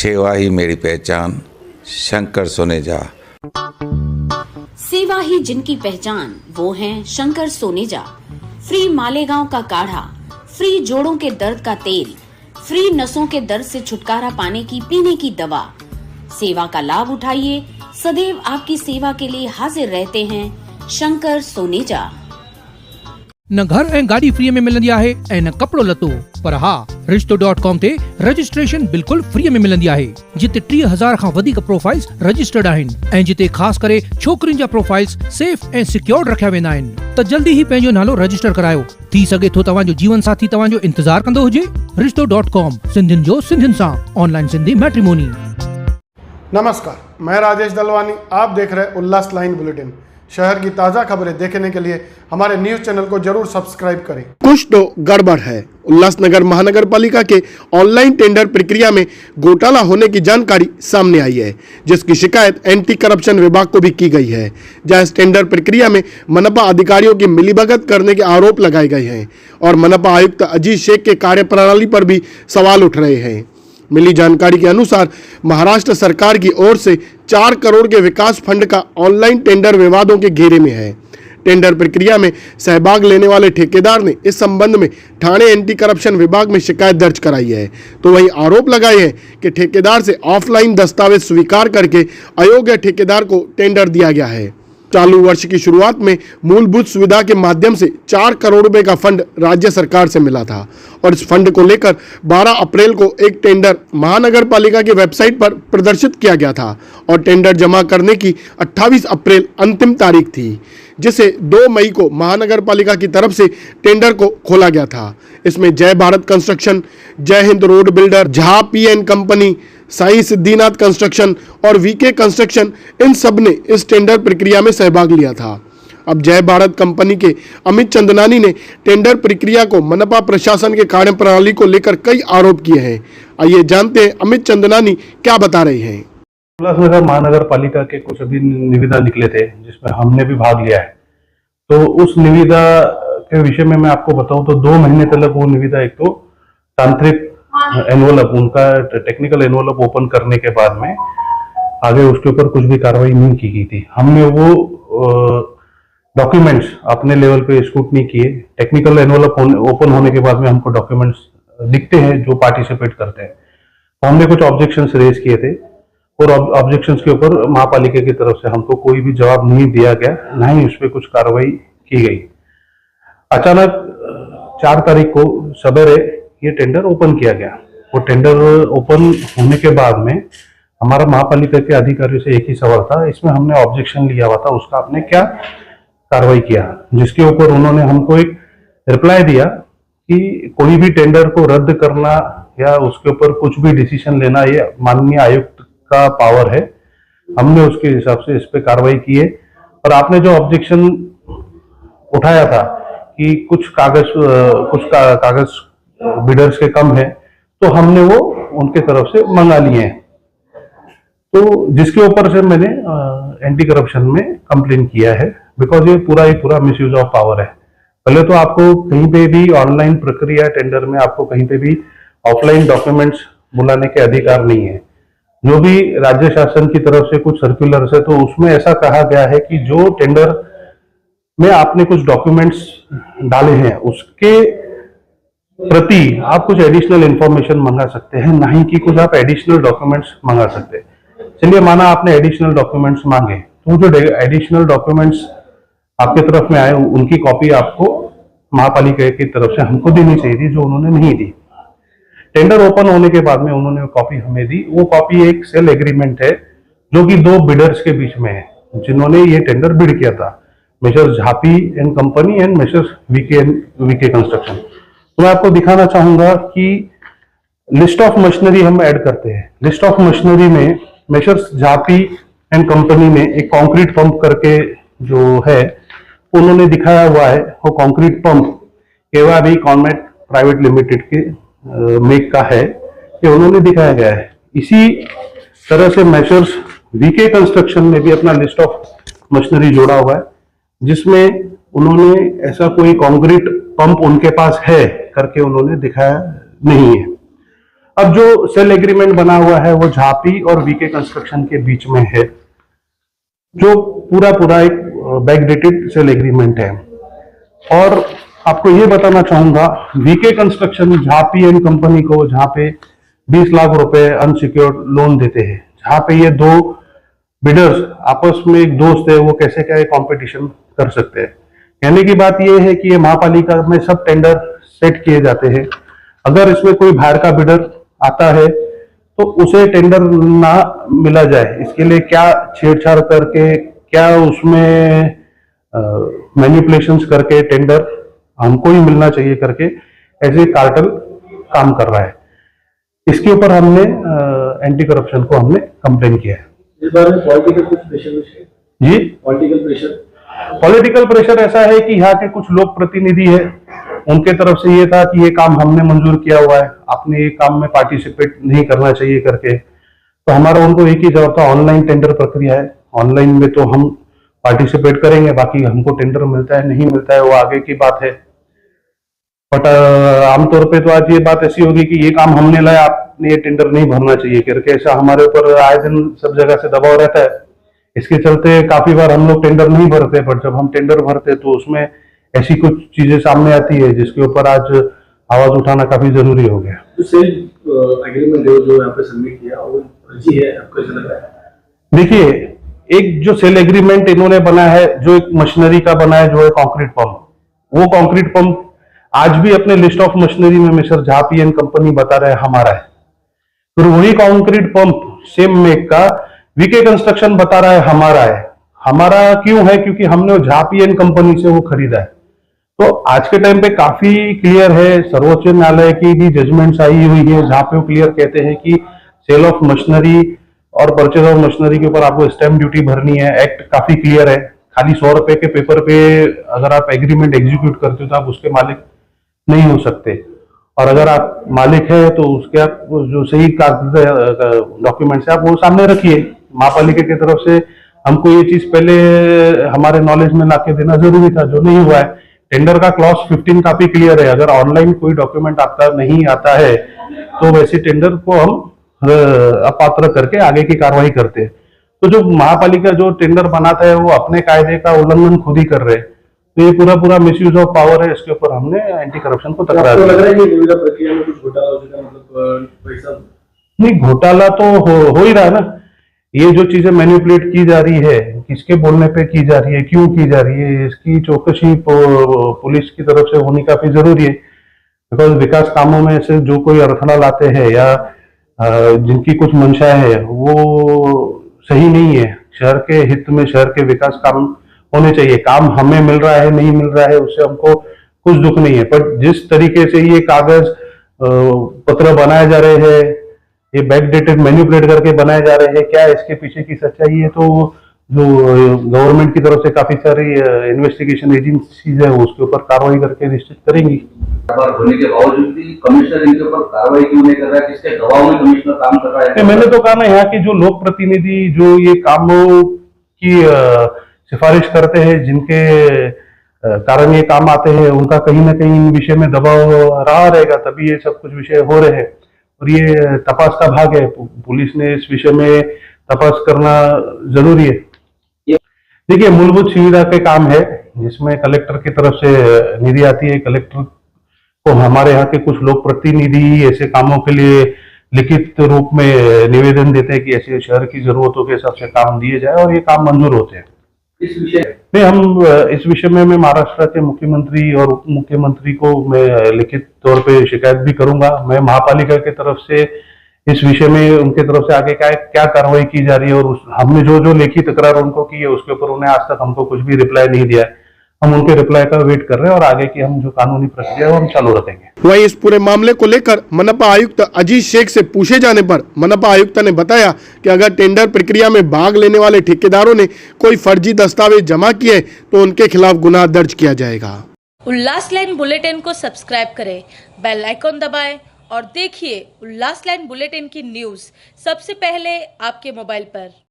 सेवा ही मेरी पहचान, शंकर सोनेजा। सेवा ही जिनकी पहचान, वो हैं शंकर सोनेजा। फ्री मालेगांव का काढ़ा, फ्री जोड़ों के दर्द का तेल, फ्री नसों के दर्द से छुटकारा पाने की पीने की दवा। सेवा का लाभ उठाइए, सदैव आपकी सेवा के लिए हाजिर रहते हैं शंकर सोनेजा। न घर ऐं गाड़ी फ्री में मिलंदी आहे ऐं न कपड़ो लतो, पर हा रिश्तो.com ते रजिस्ट्रेशन बिल्कुल फ्री में मिलंदी आहे, जिते 3000 खां वधीक प्रोफाइल्स रजिस्टर्ड आहिनि ऐं जिते ख़ास करे छोकरियुनि जा प्रोफाइल्स सेफ ऐं सिक्योर्ड रखिया वेंदा आहिनि। त जल्दी ही पंहिंजो नालो रजिस्टर करायो। थी सघे थो तव्हांजो जीवन साथी तव्हांजो इंतजार कंदो हुजे। रिश्तो.com, सिंधियुनि जो सिंधियुनि सां, ऑनलाइन सिंधी मैट्रिमोनी। नमस्कार, मैं राजेश दलवानी। आप देख रहे उल्लास लाइन बुलेटिन। शहर की ताज़ा खबरें देखने के लिए हमारे न्यूज़ चैनल को जरूर सब्सक्राइब करें। कुछ तो गड़बड़ है। उल्लासनगर महानगर पालिका के ऑनलाइन टेंडर प्रक्रिया में घोटाला होने की जानकारी सामने आई है, जिसकी शिकायत एंटी करप्शन विभाग को भी की गई है, जहां इस टेंडर प्रक्रिया में मनपा अधिकारियों की मिलीभगत करने के आरोप लगाए गए हैं और मनपा आयुक्त अजीत शेख के कार्यप्रणाली पर भी सवाल उठ रहे हैं। मिली जानकारी के अनुसार महाराष्ट्र सरकार की ओर से 4 करोड़ के विकास फंड का ऑनलाइन टेंडर विवादों के घेरे में है। टेंडर प्रक्रिया में सहभाग लेने वाले ठेकेदार ने इस संबंध में थाने एंटी करप्शन विभाग में शिकायत दर्ज कराई है, तो वहीं आरोप लगाए हैं कि ठेकेदार से ऑफलाइन दस्तावेज स्वीकार करके अयोग्य ठेकेदार को टेंडर दिया गया है। चालू वर्ष की शुरुआत में मूलभूत सुविधा के माध्यम से 4 करोड़ रुपए का फंड राज्य सरकार से मिला था और इस फंड को लेकर 12 अप्रैल को एक टेंडर महानगर पालिका की वेबसाइट पर प्रदर्शित किया गया था और टेंडर जमा करने की 28 अप्रैल अंतिम तारीख थी, जिसे 2 मई को महानगर पालिका की तरफ से टेंडर को खोला गया था। इसमें जय भारत कंस्ट्रक्शन, जय Hind road builder, Jha PN. Company, Sai Siddhinath construction और वीके कंस्ट्रक्शन, इन सब ने इस टेंडर प्रक्रिया में सहभाग लिया था। अब जय भारत कंपनी के अमित चंदनानी ने टेंडर प्रक्रिया को मनपा प्रशासन के कार्यप्रणाली को लेकर कई आरोप किए हैं। आइए जानते हैं अमित चंदनानी क्या बता रहे हैं। उल्लासनगर महानगर पालिका के कुछ अभी निविदा निकले थे, जिसमें हमने भी भाग लिया है। तो उस निविदा के विषय में मैं आपको बताऊं तो 2 महीने तक वो निविदा, एक तो तांत्रिक एनवलप, उनका टेक्निकल एनवलप ओपन करने के बाद में आगे उसके ऊपर कुछ भी कार्रवाई नहीं की गई थी। हमने वो डॉक्यूमेंट्स अपने लेवल पे स्क्रूटनी किए। टेक्निकल एनवलप ओपन होने के बाद में हमको डॉक्यूमेंट्स दिखते हैं जो पार्टिसिपेट करते हैं। तो हमने कुछ ऑब्जेक्शंस रेज किए थे और ऑब्जेक्शंस के ऊपर महापालिका की तरफ से हमको कोई भी जवाब नहीं दिया गया, ना ही उस पर कुछ कार्रवाई की गई। अचानक 4 तारीख को सवेरे ये टेंडर ओपन किया गया। वो टेंडर ओपन होने के बाद में हमारा महापालिका के अधिकारियों से एक ही सवाल था, इसमें हमने ऑब्जेक्शन लिया हुआ था, उसका आपने क्या कार्रवाई किया, जिसके ऊपर उन्होंने हमको एक रिप्लाई दिया कि कोई भी टेंडर को रद्द करना या उसके ऊपर कुछ भी डिसीजन लेना ये माननीय आयुक्त का पावर है। हमने उसके हिसाब से इस पे कार्रवाई की है। और आपने जो ऑब्जेक्शन उठाया था कि कुछ कागज बिडर्स के कम है, तो हमने वो उनके तरफ से मंगा लिए हैं। तो जिसके ऊपर से मैंने एंटी करप्शन में कंप्लेन किया है, बिकॉज ये पूरा ही पूरा मिसयूज ऑफ पावर है। पहले तो आपको कहीं पे भी ऑनलाइन प्रक्रिया टेंडर में आपको कहीं पे भी ऑफलाइन डॉक्यूमेंट्स बुलाने के अधिकार नहीं है। जो भी राज्य शासन की तरफ से कुछ सर्कुलर्स है, तो उसमें ऐसा कहा गया है कि जो टेंडर में आपने कुछ डॉक्यूमेंट्स डाले हैं उसके प्रति आप कुछ एडिशनल इंफॉर्मेशन मंगा सकते हैं, ना ही कि कुछ आप एडिशनल डॉक्यूमेंट्स मंगा सकते हैं। चलिए माना आपने एडिशनल डॉक्यूमेंट्स मांगे, तो जो एडिशनल डॉक्यूमेंट्स आपके तरफ में आए उनकी कॉपी आपको महापालिका की तरफ से हमको देनी चाहिए थी, जो उन्होंने नहीं दी। टेंडर ओपन होने के बाद में उन्होंने कॉपी हमें दी। वो कॉपी एक सेल एग्रीमेंट है जो कि 2 बिडर्स के बीच में है, जिन्होंने ये टेंडर बिड किया था, Messrs Jhapi and company and Messrs VK construction. तो मैं आपको दिखाना चाहूंगा कि लिस्ट ऑफ मशीनरी हम ऐड करते हैं। लिस्ट ऑफ मशीनरी में मेसर्स झापी एंड कंपनी ने एक कंक्रीट पंप करके जो है उन्होंने दिखाया हुआ है। वो कंक्रीट पंप केवाबी कॉन्मेट प्राइवेट लिमिटेड के मेक का है, ये उन्होंने दिखाया गया है। इसी तरह से मेसर्स वीके कंस्ट्रक्शन ने भी अपना लिस्ट ऑफ मशीनरी जोड़ा हुआ है, जिसमें उन्होंने ऐसा कोई कंक्रीट पंप उनके पास है करके उन्होंने दिखाया नहीं है। अब जो सेल एग्रीमेंट बना हुआ है वो झापी और वीके कंस्ट्रक्शन के बीच में है, जो पूरा एक बैकडेटेड सेल एग्रीमेंट है। और आपको ये बताना चाहूंगा, VK construction Jhapi and company को जहां पे 20 लाख रुपए अनसिक्योर्ड लोन देते हैं, जहां पे ये दो बिडर्स आपस में एक दोस्त है, वो कैसे क्या कंपटीशन कर सकते हैं। कहने की बात ये है कि ये महापालिका में सब टेंडर सेट किए जाते हैं। अगर इसमें कोई बाहर का बिडर आता है तो उसे टेंडर ना मिला जाए, इसके लिए क्या छेड़छाड़ करके, क्या उसमें मैनिपुलेशंस करके टेंडर हमको ही मिलना चाहिए करके ऐसे कार्टेल काम कर रहा है। इसके ऊपर हमने एंटी करप्शन को हमने कंप्लेन किया है। इस बारे में पॉलिटिकल कुछ प्रेशर जी, पॉलिटिकल प्रेशर ऐसा है कि यहाँ के कुछ लोक प्रतिनिधि है, उनके तरफ से ये था कि ये काम हमने मंजूर किया हुआ है, आपने ये काम में पार्टिसिपेट नहीं करना चाहिए करके। तो हमारा उनको एक ही जवाब था, ऑनलाइन टेंडर प्रक्रिया है, ऑनलाइन में तो हम पार्टिसिपेट करेंगे, बाकी हमको टेंडर मिलता है नहीं मिलता है वो आगे की बात है। बट आमतौर पे तो आज ये बात ऐसी होगी कि ये काम हमने लाया, आपने ये टेंडर नहीं भरना चाहिए करके, ऐसा हमारे ऊपर आए दिन सब जगह से दबाव रहता है। इसके चलते काफी बार हम लोग टेंडर नहीं भरते, बट जब हम टेंडर भरते तो उसमें ऐसी कुछ चीजें सामने आती है जिसके ऊपर आज आवाज उठाना काफी जरूरी हो गया। जो सेल एग्रीमेंट जो यहाँ पे सबमिट किया वो फर्जी है, आपको ऐसा लग रहा है? देखिए, एक जो सेल एग्रीमेंट इन्होंने बना है, जो एक मशीनरी का बना है, जो है कंक्रीट पंप, वो कंक्रीट पंप आज भी अपने लिस्ट ऑफ मशीनरी में मिस्टर झापी एंड कंपनी बता रहे हमारा है। फिर वही कंक्रीट पंप सेम मेक का वीके कंस्ट्रक्शन बता रहा है हमारा है। हमारा क्यों है? क्योंकि हमने झापी एंड कंपनी से वो खरीदा है। तो आज के टाइम पे काफी क्लियर है, सर्वोच्च न्यायालय की भी जजमेंट्स आई हुई है जहां पे वो क्लियर कहते हैं कि सेल ऑफ मशीनरी और परचेज ऑफ मशीनरी के ऊपर आपको स्टैंप ड्यूटी भरनी है। एक्ट काफी क्लियर है, खाली 100 रुपए के पेपर पे अगर आप एग्रीमेंट एग्जीक्यूट करते हो तो आप उसके मालिक नहीं हो सकते, और अगर आप मालिक है तो उसके आप जो सही डॉक्यूमेंट्स है आप वो सामने रखिए। महापालिका की तरफ से हमको ये चीज पहले हमारे नॉलेज में लाके देना जरूरी था, जो नहीं हुआ है। टेंडर का क्लॉज 15 काफी क्लियर है, अगर ऑनलाइन कोई डॉक्यूमेंट आपका नहीं आता है तो वैसे टेंडर को हम अपात्र करके आगे की कार्रवाई करते हैं। तो जो महापालिका जो टेंडर बनाता है वो अपने कायदे का उल्लंघन खुद ही कर रहे हैं, तो ये पूरा मिसयूज ऑफ पावर है। इसके ऊपर हमने एंटी करप्शन को तकरार लग रहा है कि निविदा प्रक्रिया में कुछ घोटाला हो चुका है, मतलब पैसा नहीं, घोटाला तो हो ही रहा है ना। ये जो चीजें मैनिपुलेट की जा रही है, किसके बोलने पे की जा रही है, क्यों की जा रही है, इसकी चौकसी पुलिस की तरफ से होनी काफी जरूरी है। बिकॉज विकास कामों में से जो कोई अड़थड़ा लाते हैं या जिनकी कुछ मंशा है वो सही नहीं है। शहर के हित में शहर के विकास काम होने चाहिए। काम हमें मिल रहा है नहीं मिल रहा है उससे हमको कुछ दुख नहीं है, पर जिस तरीके से ये कागज पत्र बनाए जा रहे हैं, ये बैकडेटेड मैनिपुलेट करके बनाए जा रहे हैं, क्या इसके पीछे की सच्चाई है? तो जो गवर्नमेंट की तरफ से काफी सारी इन्वेस्टिगेशन एजेंसीज है उसके ऊपर कार्रवाई करके निश्चित करेंगी। होने के बावजूद भी कमिश्नर इनके ऊपर कार्रवाई क्यों नहीं कर रहा है? किसके दबाव में कमिश्नर काम कर रहा है? मैंने तो कहा ना, यहाँ के जो लोक प्रतिनिधि जो ये कामों की सिफारिश करते हैं, जिनके कारण ये काम आते हैं, उनका कहीं ना कहीं इन विषय में दबाव रहा रहेगा, तभी ये सब कुछ विषय हो रहे हैं। और ये तपास का भाग है, पुलिस ने इस विषय में तपास करना जरूरी है। देखिए, मूलभूत सुविधा के काम है जिसमें कलेक्टर की तरफ से निधि आती है। कलेक्टर को हमारे यहाँ के कुछ लोक प्रतिनिधि ऐसे कामों के लिए लिखित रूप में निवेदन देते हैं कि ऐसे शहर की जरूरतों के हिसाब से काम दिए जाए, और ये काम मंजूर होते हैं। इस विषय में हम इस विषय में मैं महाराष्ट्र के मुख्यमंत्री और उप मुख्यमंत्री को मैं लिखित तौर पे शिकायत भी करूंगा। मैं महापालिका की तरफ से इस विषय में उनके तरफ से आगे क्या कार्रवाई की जा रही है, और हमने जो लेखी तकरार उनको की है उसके ऊपर उन्हें आज तक हमको कुछ भी रिप्लाई नहीं दिया है। हम उनके रिप्लाई का वेट कर रहे हैं, और आगे की हम जो कानूनी प्रक्रिया है वो हम चालू रखेंगे। वहीं इस पूरे मामले को लेकर मनपा आयुक्त अजीत शेख से पूछे जाने पर मनपा आयुक्त ने बताया कि अगर टेंडर प्रक्रिया में भाग लेने वाले ठेकेदारों ने कोई फर्जी दस्तावेज जमा किए तो उनके खिलाफ गुनाह दर्ज किया जाएगा। उल्लास लाइन बुलेटिन को सब्सक्राइब करें, बेल आइकॉन दबाएं और देखिए उल्लास लाइन बुलेटिन की न्यूज़ सबसे पहले आपके मोबाइल पर।